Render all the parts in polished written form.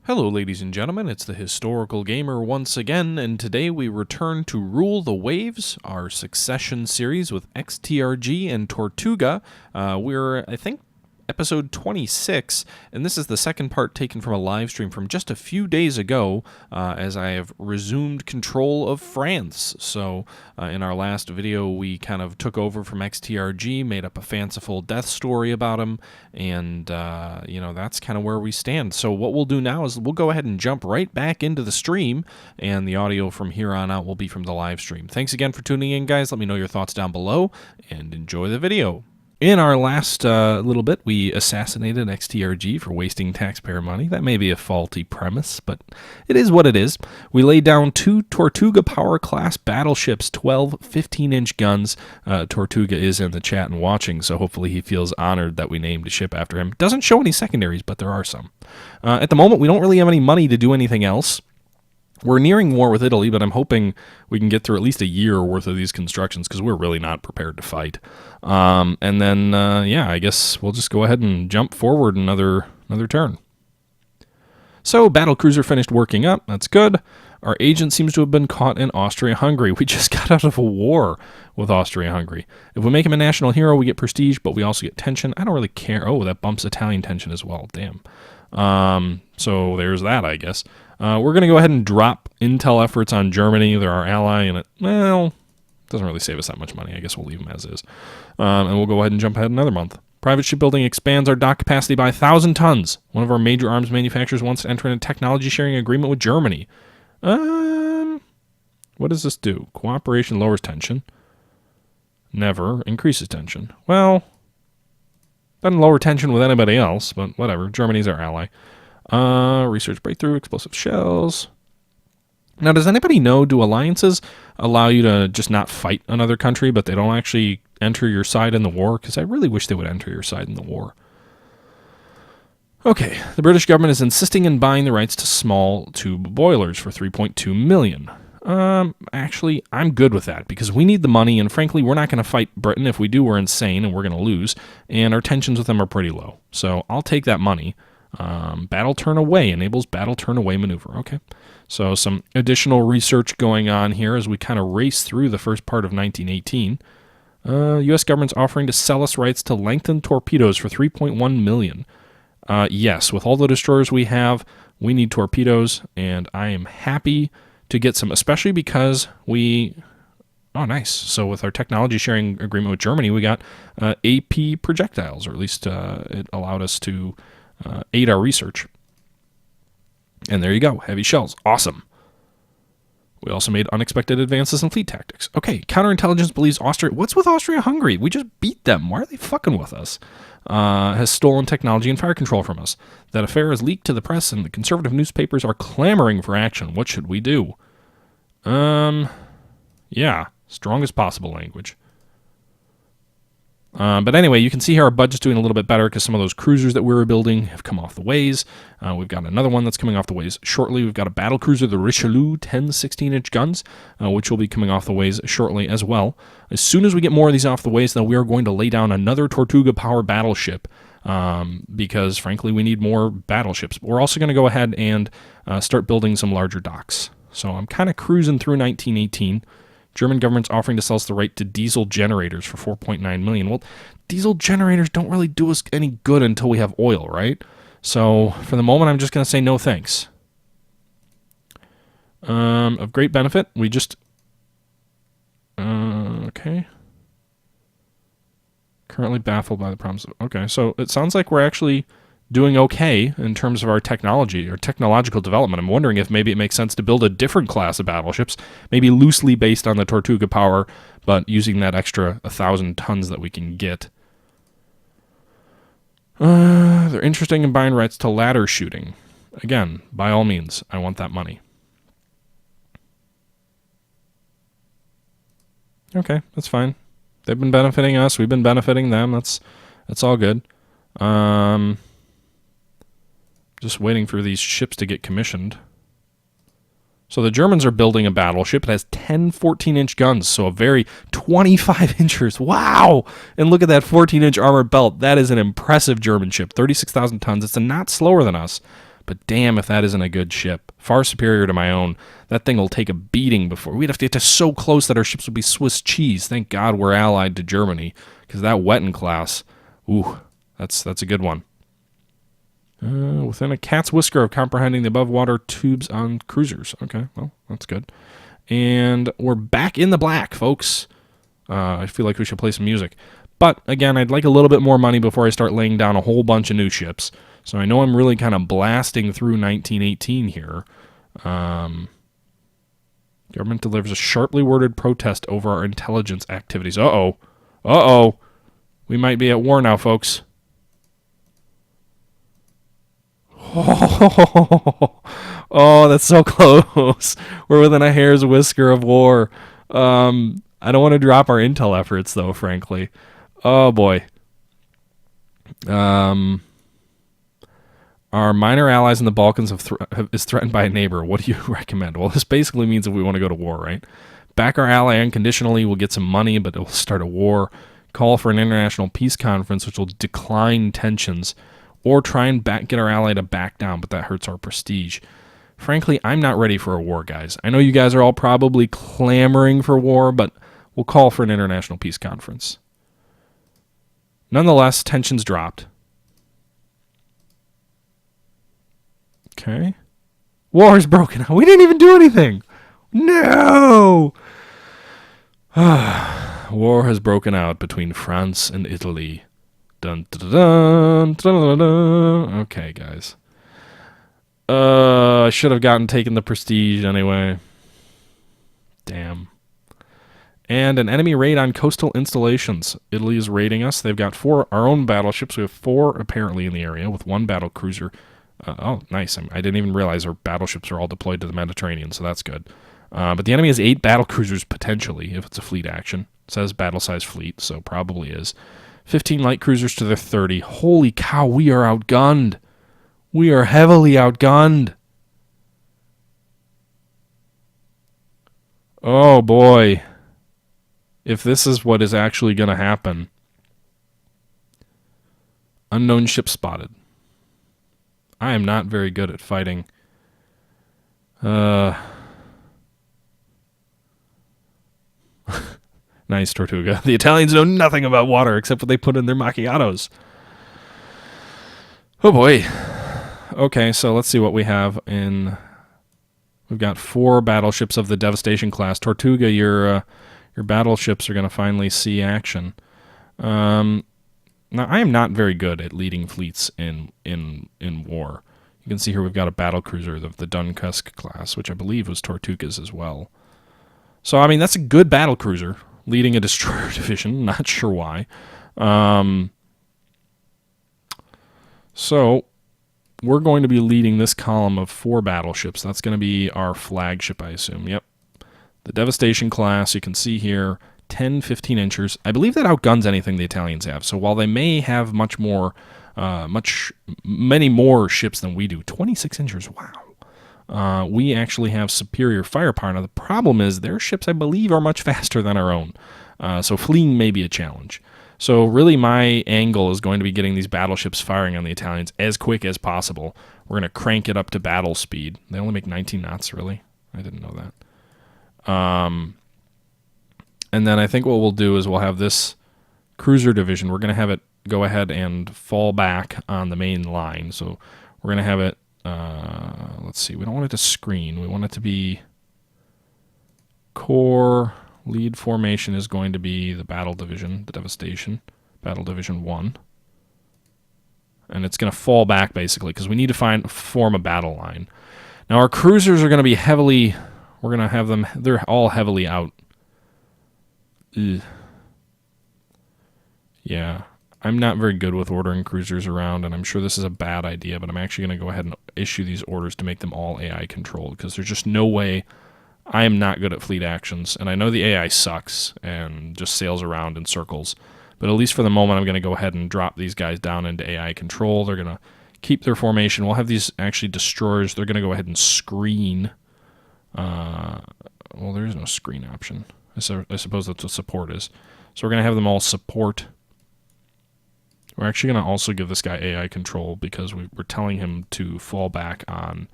Hello, ladies and gentlemen, it's the Historical Gamer once again, and today we return to Rule the Waves, our Succession series with XTRG and Tortuga. We're, I think, episode 26, and this is the second part taken from a live stream from just a few days ago, as I have resumed control of France. So in our last video, we kind of took over from XTRG, made up a fanciful death story about him, and that's kind of where we stand. So what we'll do now is we'll go ahead and jump right back into the stream, and the audio from here on out will be from the live stream. Thanks again for tuning in, guys. Let me know your thoughts down below, and enjoy the video. In our last little bit, we assassinated XTRG for wasting taxpayer money. That may be a faulty premise, but it is what it is. We laid down 2 Tortuga power-class battleships, 12 15-inch guns. Tortuga is in the chat and watching, so hopefully he feels honored that we named a ship after him. Doesn't show any secondaries, but there are some. At the moment, we don't really have any money to do anything else. We're nearing war with Italy, but I'm hoping we can get through at least a year worth of these constructions because we're really not prepared to fight. And then, I guess we'll just go ahead and jump forward another turn. So, battlecruiser finished working up. That's good. Our agent seems to have been caught in Austria-Hungary. We just got out of a war with Austria-Hungary. If we make him a national hero, we get prestige, but we also get tension. I don't really care. Oh, that bumps Italian tension as well. Damn. So there's that, I guess. We're going to go ahead and drop intel efforts on Germany. They're our ally, and it doesn't really save us that much money. I guess we'll leave them as is. And we'll go ahead and jump ahead another month. Private shipbuilding expands our dock capacity by 1,000 tons. One of our major arms manufacturers wants to enter in a technology sharing agreement with Germany. What does this do? Cooperation lowers tension. Never increases tension. Well, doesn't lower tension with anybody else, but whatever. Germany's our ally. Research breakthrough, explosive shells. Now, does anybody know, do alliances allow you to just not fight another country, but they don't actually enter your side in the war? Because I really wish they would enter your side in the war. Okay, the British government is insisting in buying the rights to small tube boilers for $3.2 million. Actually, I'm good with that because we need the money, and frankly, we're not going to fight Britain. If we do, we're insane, and we're going to lose, and our tensions with them are pretty low. So I'll take that money. Battle turn away enables battle turn away maneuver. Okay, so some additional research going on here as we kind of race through the first part of 1918. U.S. government's offering to sell us rights to lengthened torpedoes for $3.1 million. Yes, with all the destroyers we have, we need torpedoes, and I am happy to get some, especially because we... Oh, nice. So with our technology sharing agreement with Germany, we got AP projectiles, or at least it allowed us to aid our research. And there you go, heavy shells. Awesome. We also made unexpected advances in fleet tactics. Okay, counterintelligence believes Austria... What's with Austria-Hungary? We just beat them. Why are they fucking with us? Has stolen technology and fire control from us. That affair is leaked to the press, and the conservative newspapers are clamoring for action. What should we do? Yeah, strongest possible language. But anyway, you can see here our budget's doing a little bit better because some of those cruisers that we were building have come off the ways. We've got another one that's coming off the ways shortly. We've got a battle cruiser, the Richelieu, 10 16-inch guns, which will be coming off the ways shortly as well. As soon as we get more of these off the ways, though, we are going to lay down another Tortuga power battleship because, frankly, we need more battleships. We're also going to go ahead and start building some larger docks. So I'm kind of cruising through 1918. German government's offering to sell us the right to diesel generators for $4.9 million. Well, diesel generators don't really do us any good until we have oil, right? So for the moment, I'm just going to say no thanks. Of great benefit, we just... okay. Currently baffled by the problems. Okay, so it sounds like we're actually doing okay in terms of our technology or technological development. I'm wondering if maybe it makes sense to build a different class of battleships, maybe loosely based on the Tortuga power, but using that extra 1,000 tons that we can get. They're interested in buying rights to ladder shooting. Again, by all means, I want that money. Okay, that's fine. They've been benefiting us. We've been benefiting them. That's all good. Just waiting for these ships to get commissioned. So the Germans are building a battleship. It has 10 14-inch guns, so a very 25 inchers. Wow! And look at that 14-inch armored belt. That is an impressive German ship. 36,000 tons. It's a knot slower than us, but damn if that isn't a good ship. Far superior to my own. That thing will take a beating before... We'd have to get to so close that our ships would be Swiss cheese. Thank God we're allied to Germany, because that Wetten class, ooh, that's a good one. Within a cat's whisker of comprehending the above water tubes on cruisers. Okay, well, that's good. And we're back in the black, folks. I feel like we should play some music. But, again, I'd like a little bit more money before I start laying down a whole bunch of new ships. So I know I'm really kind of blasting through 1918 here. Government delivers a sharply worded protest over our intelligence activities. Uh-oh. Uh-oh. We might be at war now, folks. Oh, that's so close. We're within a hair's whisker of war. I don't want to drop our intel efforts, though, frankly. Oh, boy. Our minor allies in the Balkans is threatened by a neighbor. What do you recommend? Well, this basically means if we want to go to war, right? Back our ally unconditionally, we'll get some money, but it'll start a war. Call for an international peace conference, which will decline tensions. Or try and get our ally to back down, but that hurts our prestige. Frankly, I'm not ready for a war, guys. I know you guys are all probably clamoring for war, but we'll call for an international peace conference. Nonetheless, tensions dropped. Okay. War is broken out. We didn't even do anything. No! War has broken out between France and Italy. Dun, dun, dun, dun, dun, dun. Okay, guys. I should have taken the prestige anyway. Damn. And an enemy raid on coastal installations. Italy is raiding us. They've got 4 our own battleships. We have 4 apparently in the area with 1 battle cruiser. Oh, nice. I didn't even realize our battleships are all deployed to the Mediterranean, so that's good. But the enemy has 8 battle cruisers potentially if it's a fleet action. It says battle size fleet, so probably is. 15 light cruisers to their 30. Holy cow, we are outgunned. We are heavily outgunned. Oh, boy. If this is what is actually going to happen. Unknown ship spotted. I am not very good at fighting. Nice, Tortuga. The Italians know nothing about water except what they put in their macchiatos. Oh, boy. Okay, so let's see what we have in... We've got 4 battleships of the Devastation class. Tortuga, your battleships are going to finally see action. Now, I am not very good at leading fleets in war. You can see here we've got a battle cruiser of the Dunkirk class, which I believe was Tortuga's as well. So, I mean, that's a good battle cruiser, leading a destroyer division. Not sure why. So, we're going to be leading this column of 4 battleships. That's going to be our flagship, I assume. Yep. The Devastation class, you can see here, 10, 15 inchers. I believe that outguns anything the Italians have. So while they may have many more ships than we do, 26 inchers, wow. We actually have superior firepower. Now, the problem is their ships, I believe, are much faster than our own. So fleeing may be a challenge. So really my angle is going to be getting these battleships firing on the Italians as quick as possible. We're going to crank it up to battle speed. They only make 19 knots, really? I didn't know that. And then I think what we'll do is we'll have this cruiser division. We're going to have it go ahead and fall back on the main line. So we're going to have it, let's see, we don't want it to screen. We want it to be core. Lead formation is going to be the battle division, the Devastation, battle division 1. And it's going to fall back basically because we need to form a battle line. Now our cruisers are going to be heavily, we're going to have them, they're all heavily out. Ugh. Yeah, I'm not very good with ordering cruisers around, and I'm sure this is a bad idea, but I'm actually going to go ahead and issue these orders to make them all AI controlled because there's just no way. I am not good at fleet actions, and I know the AI sucks and just sails around in circles. But at least for the moment, I'm going to go ahead and drop these guys down into AI control. They're going to keep their formation. We'll have these actually destroyers. They're going to go ahead and screen. Well, there is no screen option. I suppose that's what support is. So we're going to have them all support. We're actually going to also give this guy AI control because we're telling him to fall back on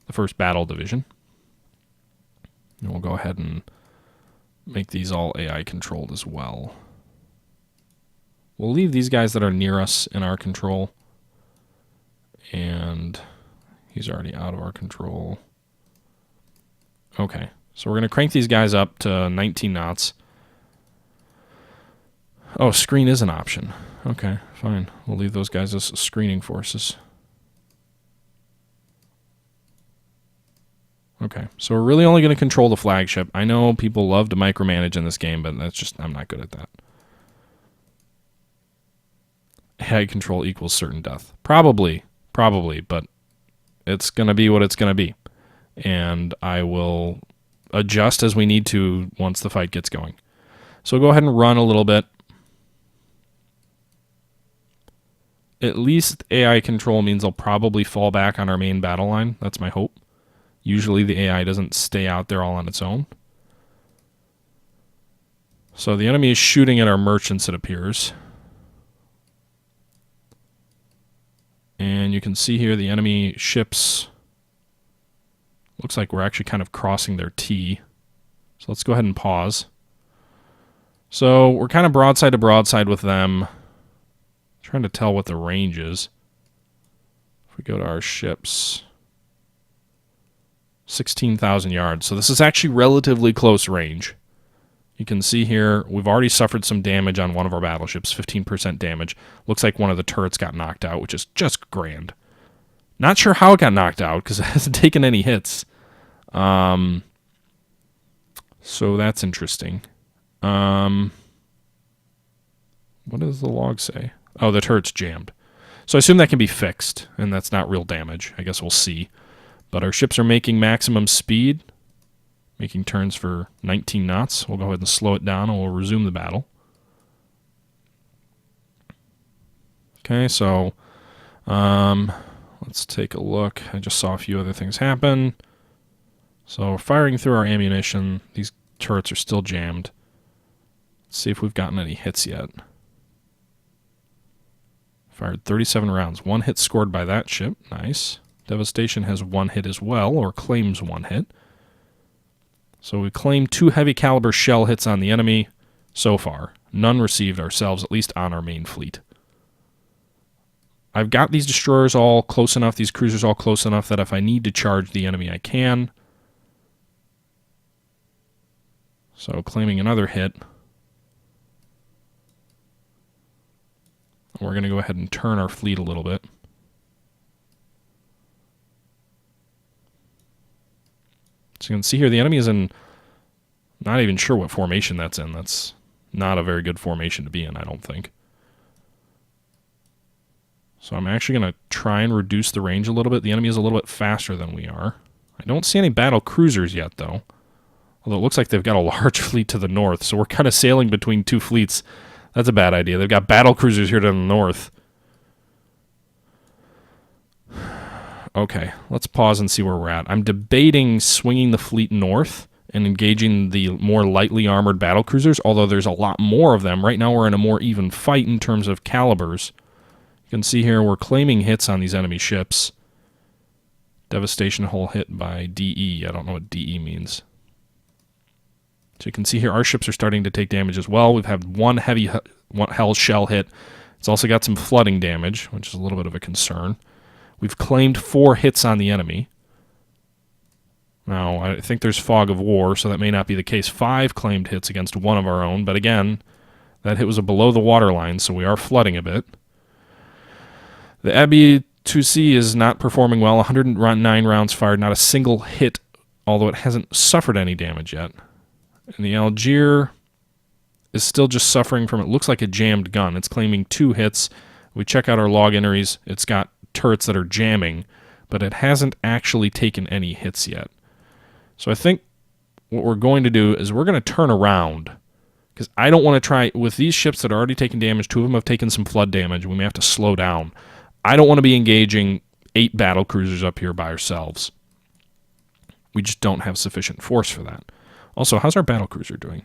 the 1st Battle Division. And we'll go ahead and make these all AI controlled as well. We'll leave these guys that are near us in our control. And he's already out of our control. Okay, so we're going to crank these guys up to 19 knots. Oh, screen is an option. Okay, fine. We'll leave those guys as screening forces. Okay, so we're really only going to control the flagship. I know people love to micromanage in this game, but that's just, I'm not good at that. AI control equals certain death. Probably, but it's going to be what it's going to be. And I will adjust as we need to once the fight gets going. So go ahead and run a little bit. At least AI control means they'll probably fall back on our main battle line. That's my hope. Usually the AI doesn't stay out there all on its own. So the enemy is shooting at our merchants, it appears. And you can see here the enemy ships. Looks like we're actually kind of crossing their T. So let's go ahead and pause. So we're kind of broadside to broadside with them. Trying to tell what the range is. If we go to our ships, 16,000 yards. So this is actually relatively close range. You can see here we've already suffered some damage on one of our battleships, 15% damage. Looks like one of the turrets got knocked out, which is just grand. Not sure how it got knocked out because it hasn't taken any hits. So that's interesting. What does the log say? Oh, the turret's jammed. So I assume that can be fixed, and that's not real damage. I guess we'll see. But our ships are making maximum speed, making turns for 19 knots. We'll go ahead and slow it down, and we'll resume the battle. Okay, so let's take a look. I just saw a few other things happen. So we're firing through our ammunition. These turrets are still jammed. Let's see if we've gotten any hits yet. Fired 37 rounds. 1 hit scored by that ship. Nice. Devastation has 1 hit as well, or claims 1 hit. So we claimed 2 heavy caliber shell hits on the enemy so far. None received ourselves, at least on our main fleet. I've got these destroyers all close enough, these cruisers all close enough that if I need to charge the enemy, I can. So claiming another hit. We're going to go ahead and turn our fleet a little bit. So you can see here the enemy is in, not even sure what formation that's in. That's not a very good formation to be in, I don't think. So I'm actually going to try and reduce the range a little bit. The enemy is a little bit faster than we are. I don't see any battle cruisers yet, though. Although it looks like they've got a large fleet to the north, so we're kind of sailing between 2 fleets. That's a bad idea. They've got battle cruisers here to the north. Okay, let's pause and see where we're at. I'm debating swinging the fleet north and engaging the more lightly armored battle cruisers, although there's a lot more of them. Right now we're in a more even fight in terms of calibers. You can see here we're claiming hits on these enemy ships. Devastation hull hit by DE. I don't know what DE means. So you can see here our ships are starting to take damage as well. We've had 1 heavy hull shell hit. It's also got some flooding damage, which is a little bit of a concern. We've claimed 4 hits on the enemy. Now, I think there's fog of war, so that may not be the case. 5 claimed hits against 1 of our own, but again, that hit was a below the water line, so we are flooding a bit. The Abbey 2C is not performing well. 109 rounds fired, not a single hit, although it hasn't suffered any damage yet. And the Algier is still just suffering from, it looks like a jammed gun. It's claiming 2 hits. We check out our log entries. It's got turrets that are jamming, but it hasn't actually taken any hits yet. So I think what we're going to do is we're going to turn around, because I don't want to try, with these ships that are already taking damage, 2 of them have taken some flood damage, we may have to slow down. I don't want to be engaging 8 battle cruisers up here by ourselves. We just don't have sufficient force for that. Also, how's our battle cruiser doing?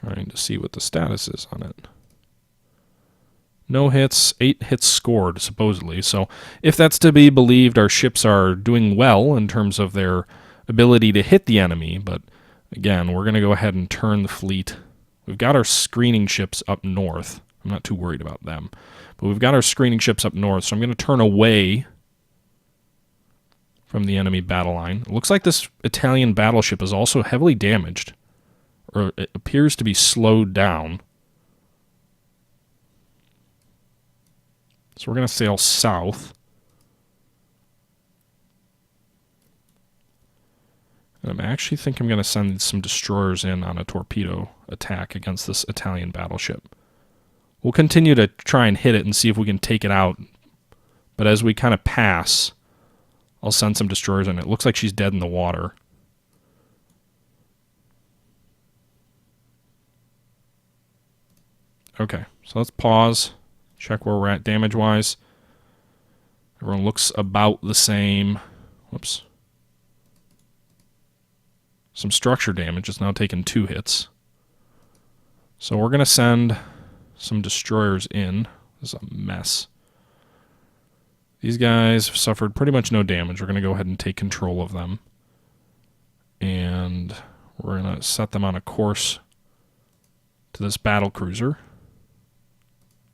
Trying to see what the status is on it. No hits, 8 hits scored, supposedly. So if that's to be believed, our ships are doing well in terms of their ability to hit the enemy. But again, we're going to go ahead and turn the fleet. We've got our screening ships up north. I'm not too worried about them. But we've got our screening ships up north, so I'm going to turn away from the enemy battle line. It looks like this Italian battleship is also heavily damaged, or it appears to be slowed down. So we're going to sail south. And I actually think I'm going to send some destroyers in on a torpedo attack against this Italian battleship. We'll continue to try and hit it and see if we can take it out. But as we kind of pass, I'll send some destroyers in. It looks like she's dead in the water. Okay, so let's pause. Check where we're at damage-wise. Everyone looks about the same. Whoops. Some structure damage. It's now taken 2 hits. So we're going to send some destroyers in. This is a mess. These guys have suffered pretty much no damage. We're going to go ahead and take control of them. And we're going to set them on a course to this battle cruiser.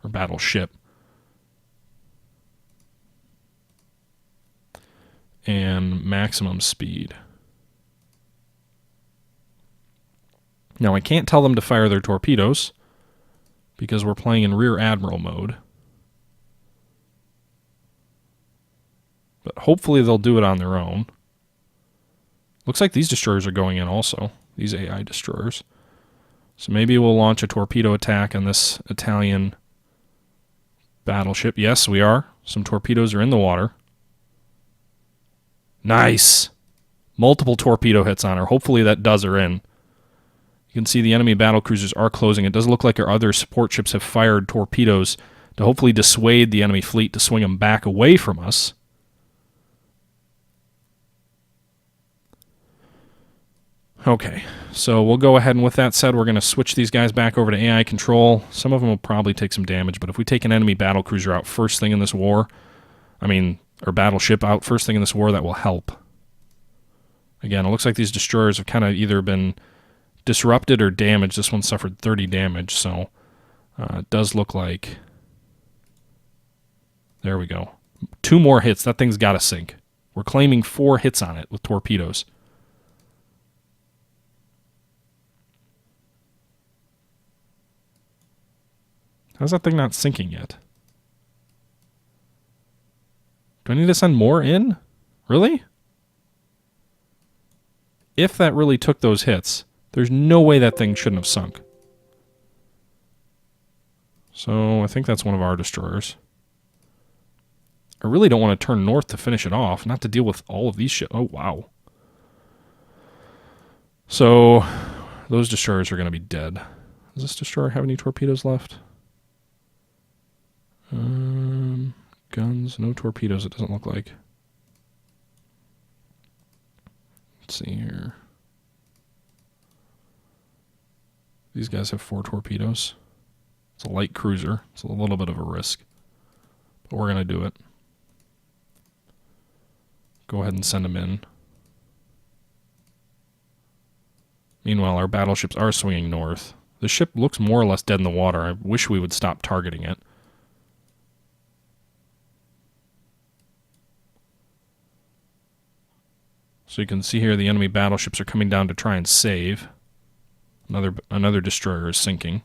Or battleship. And maximum speed. Now I can't tell them to fire their torpedoes because we're playing in rear admiral mode. But hopefully they'll do it on their own. Looks like these destroyers are going in also. These AI destroyers. So maybe we'll launch a torpedo attack on this Italian battleship. Yes, we are. Some torpedoes are in the water. Nice! Multiple torpedo hits on her. Hopefully that does her in. You can see the enemy battle cruisers are closing. It does look like our other support ships have fired torpedoes to hopefully dissuade the enemy fleet to swing them back away from us. Okay, so we'll go ahead, and with that said, we're going to switch these guys back over to AI control. Some of them will probably take some damage, but if we take an enemy battle cruiser out first thing in this war, or battleship out first thing in this war, that will help. Again, it looks like these destroyers have kind of either been disrupted or damaged. This one suffered 30 damage, so it does look like... There we go. 2 more hits. That thing's got to sink. We're claiming 4 hits on it with torpedoes. How's that thing not sinking yet? Do I need to send more in? Really? If that really took those hits, there's no way that thing shouldn't have sunk. So I think that's one of our destroyers. I really don't want to turn north to finish it off, not to deal with all of these ships. Oh, wow. So those destroyers are going to be dead. Does this destroyer have any torpedoes left? Guns, no torpedoes, it doesn't look like. Let's see here. These guys have 4 torpedoes. It's a light cruiser. It's a little bit of a risk. But we're going to do it. Go ahead and send them in. Meanwhile, our battleships are swinging north. The ship looks more or less dead in the water. I wish we would stop targeting it. So you can see here the enemy battleships are coming down to try and save. Another destroyer is sinking.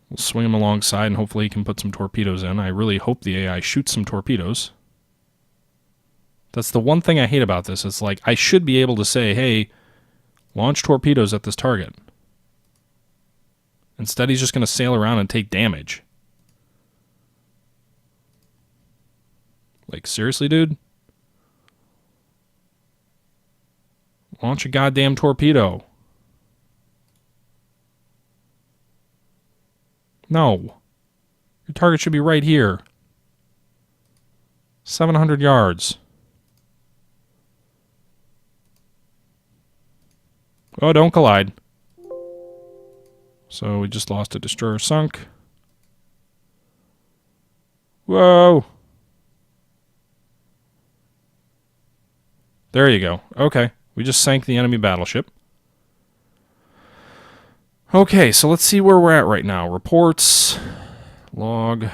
We'll swing him alongside and hopefully he can put some torpedoes in. I really hope the AI shoots some torpedoes. That's the one thing I hate about this. It's like I should be able to say, hey, launch torpedoes at this target. Instead, he's just going to sail around and take damage. Like, seriously, dude? Launch a goddamn torpedo. No. Your target should be right here. 700 yards. Oh, don't collide. So we just lost a destroyer sunk. Whoa. There you go. Okay. We just sank the enemy battleship. Okay, so let's see where we're at right now. Reports. Log.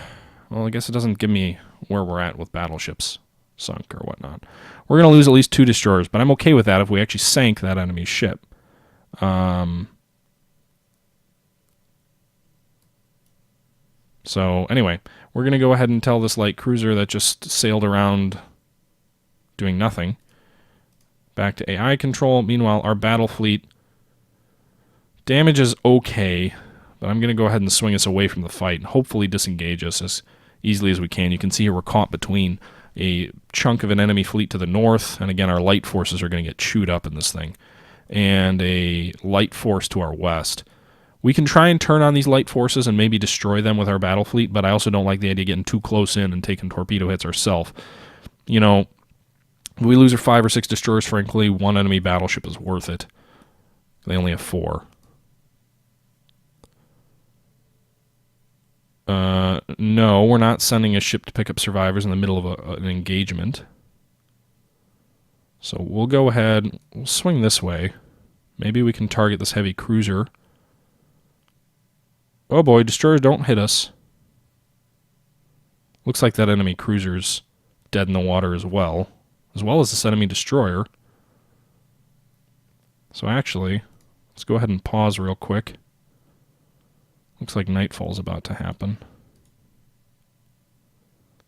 Well, I guess it doesn't give me where we're at with battleships sunk or whatnot. We're going to lose at least 2 destroyers, but I'm okay with that if we actually sank that enemy ship. So anyway, we're going to go ahead and tell this light cruiser that just sailed around doing nothing. Back to AI control. Meanwhile, our battle fleet damage is okay, but I'm going to go ahead and swing us away from the fight and hopefully disengage us as easily as we can. You can see here we're caught between a chunk of an enemy fleet to the north, and again, our light forces are going to get chewed up in this thing, and a light force to our west. We can try and turn on these light forces and maybe destroy them with our battle fleet, but I also don't like the idea of getting too close in and taking torpedo hits ourselves. You know, if we lose our 5 or 6 destroyers, frankly, 1 enemy battleship is worth it. They only have 4. No, we're not sending a ship to pick up survivors in the middle of an engagement. So we'll go ahead, we'll swing this way. Maybe we can target this heavy cruiser. Oh boy, destroyers don't hit us. Looks like that enemy cruiser's dead in the water as well as this enemy destroyer. So actually, let's go ahead and pause real quick. Looks like nightfall's about to happen.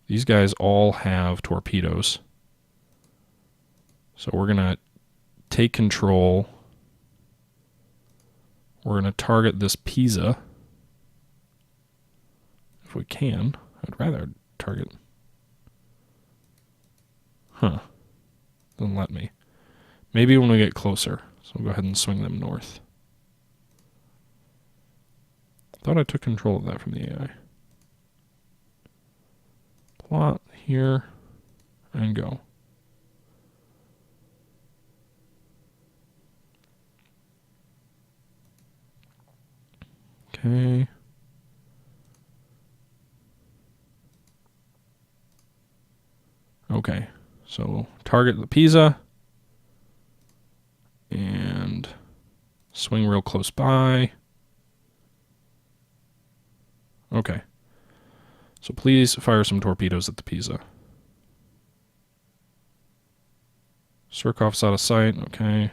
These guys all have torpedoes. So we're going to take control. We're going to target this Pisa. If we can. I'd rather target. Huh. Doesn't let me. Maybe when we get closer. So we'll go ahead and swing them north. Thought I took control of that from the AI. Plot here and go. Okay. Okay. So target the Pisa and swing real close by. Okay. So please fire some torpedoes at the Pisa. Surkov's out of sight. Okay.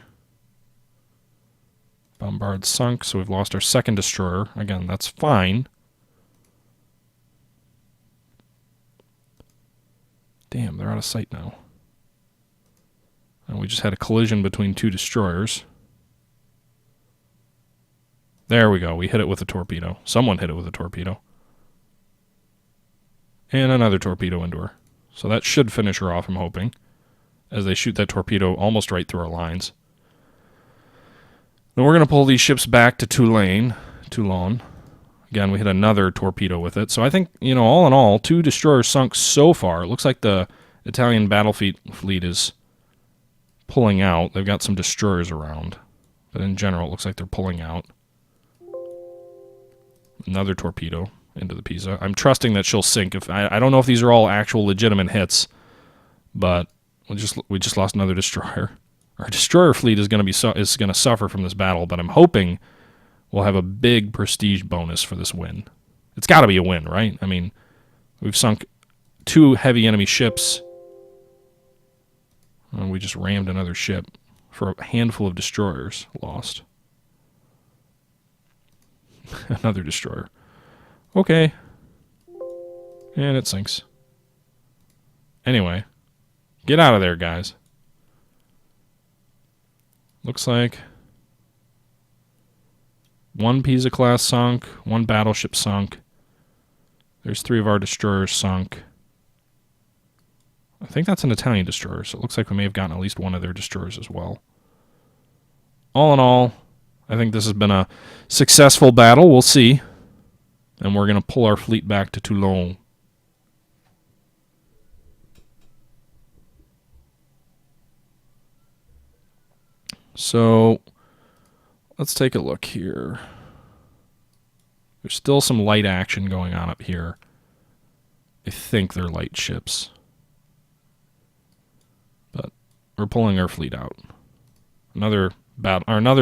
Bombard sunk, so we've lost our 2nd destroyer. Again, that's fine. Damn, they're out of sight now. And we just had a collision between 2 destroyers. There we go. We hit it with a torpedo. Someone hit it with a torpedo. And another torpedo into her. So that should finish her off, I'm hoping, as they shoot that torpedo almost right through our lines. Then we're going to pull these ships back to Toulon. Again, we hit another torpedo with it. So I think, you know, all in all, 2 destroyers sunk so far. It looks like the Italian battle fleet is pulling out. They've got some destroyers around. But in general, it looks like they're pulling out. Another torpedo into the Pisa. I'm trusting that she'll sink. I don't know if these are all actual legitimate hits, but we just lost another destroyer. Our destroyer fleet is going to suffer from this battle, but I'm hoping we'll have a big prestige bonus for this win. It's got to be a win, right? I mean, we've sunk 2 heavy enemy ships. And we just rammed another ship for a handful of destroyers lost. Another destroyer. Okay. And it sinks. Anyway. Get out of there, guys. Looks like 1 Pisa class sunk, 1 battleship sunk. There's 3 of our destroyers sunk. I think that's an Italian destroyer, so it looks like we may have gotten at least 1 of their destroyers as well. All in all, I think this has been a successful battle. We'll see. And we're going to pull our fleet back to Toulon. So let's take a look here. There's still some light action going on up here. I think they're light ships. But we're pulling our fleet out. Another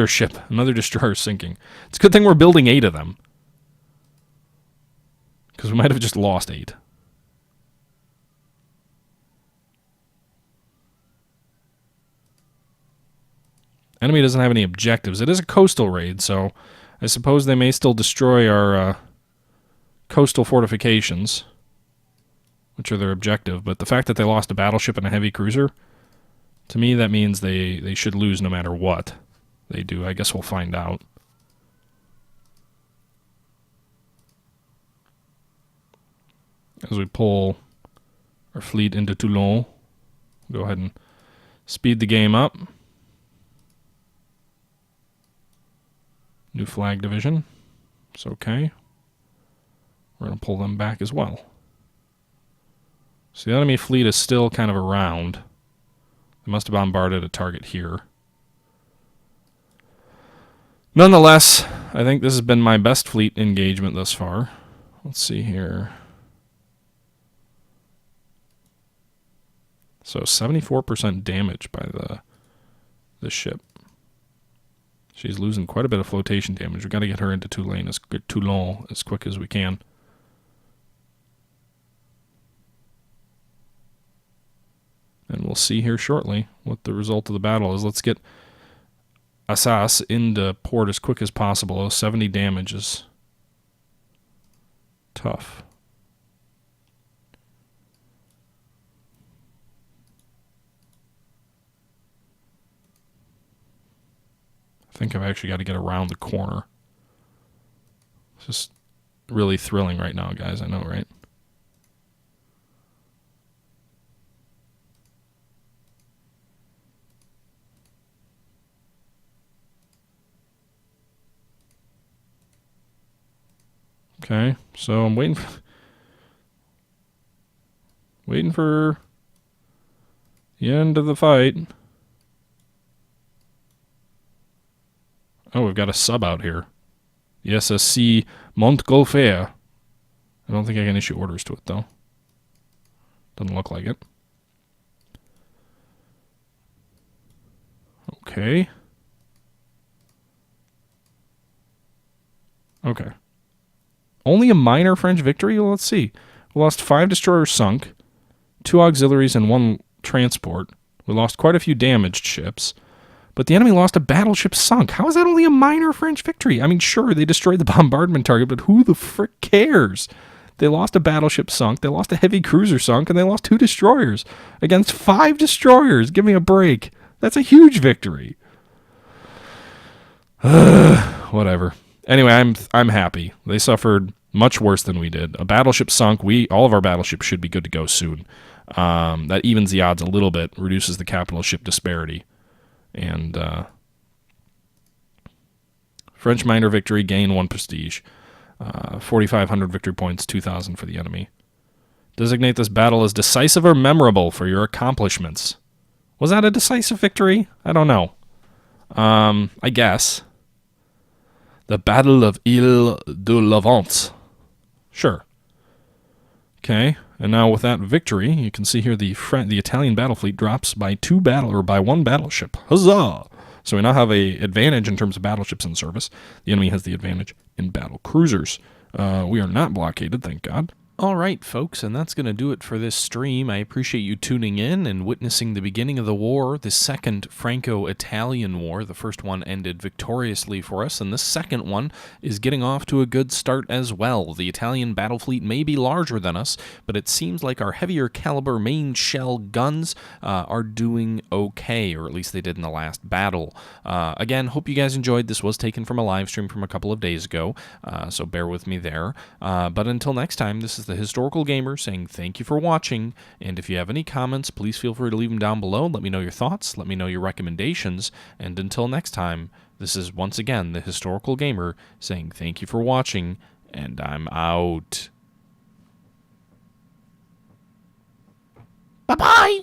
ship, another destroyer sinking. It's a good thing we're building 8 of them. Because we might have just lost 8. Enemy doesn't have any objectives. It is a coastal raid, so I suppose they may still destroy our coastal fortifications, which are their objective. But the fact that they lost a battleship and a heavy cruiser, to me that means they should lose no matter what they do. I guess we'll find out. As we pull our fleet into Toulon, go ahead and speed the game up. New flag division. It's okay. We're going to pull them back as well. So the enemy fleet is still kind of around. They must have bombarded a target here. Nonetheless, I think this has been my best fleet engagement thus far. Let's see here. So 74% damage by the ship. She's losing quite a bit of flotation damage. We've got to get her into Toulon as quick as we can. And we'll see here shortly what the result of the battle is. Let's get Assas into port as quick as possible. 70 damage is tough. I think I've actually got to get around the corner. It's just really thrilling right now, guys. I know, right? Okay, so I'm waiting for the end of the fight. Oh, we've got a sub out here. The SSC Montgolfier. I don't think I can issue orders to it, though. Doesn't look like it. Okay. Okay. Only a minor French victory? Well, let's see. We lost 5 destroyers sunk, 2 auxiliaries, and 1 transport. We lost quite a few damaged ships. But the enemy lost a battleship sunk. How is that only a minor French victory? I mean, sure, they destroyed the bombardment target, but who the frick cares? They lost a battleship sunk, they lost a heavy cruiser sunk, and they lost 2 destroyers against 5 destroyers. Give me a break. That's a huge victory. Whatever. Anyway, I'm happy. They suffered much worse than we did. A battleship sunk. All of our battleships should be good to go soon. That evens the odds a little bit, reduces the capital ship disparity. And French minor victory, gain 1 prestige. 4,500 victory points, 2,000 for the enemy. Designate this battle as decisive or memorable for your accomplishments. Was that a decisive victory? I don't know. I guess. The Battle of Ile de Levant. Sure. Okay, and now with that victory, you can see here the Italian battle fleet drops by 1 battleship. Huzzah! So we now have an advantage in terms of battleships in service. The enemy has the advantage in battle cruisers. We are not blockaded, thank God. All right, folks, and that's going to do it for this stream. I appreciate you tuning in and witnessing the beginning of the war, the second Franco-Italian War. The first one ended victoriously for us, and the second one is getting off to a good start as well. The Italian battle fleet may be larger than us, but it seems like our heavier caliber main shell guns are doing okay, or at least they did in the last battle. Again, hope you guys enjoyed. This was taken from a live stream from a couple of days ago, so bear with me there. But until next time, this is the Historical Gamer saying thank you for watching, and if you have any comments, please feel free to leave them down below. Let me know your thoughts, let me know your recommendations, and until next time, this is once again the Historical Gamer saying thank you for watching, And I'm out. Bye-bye.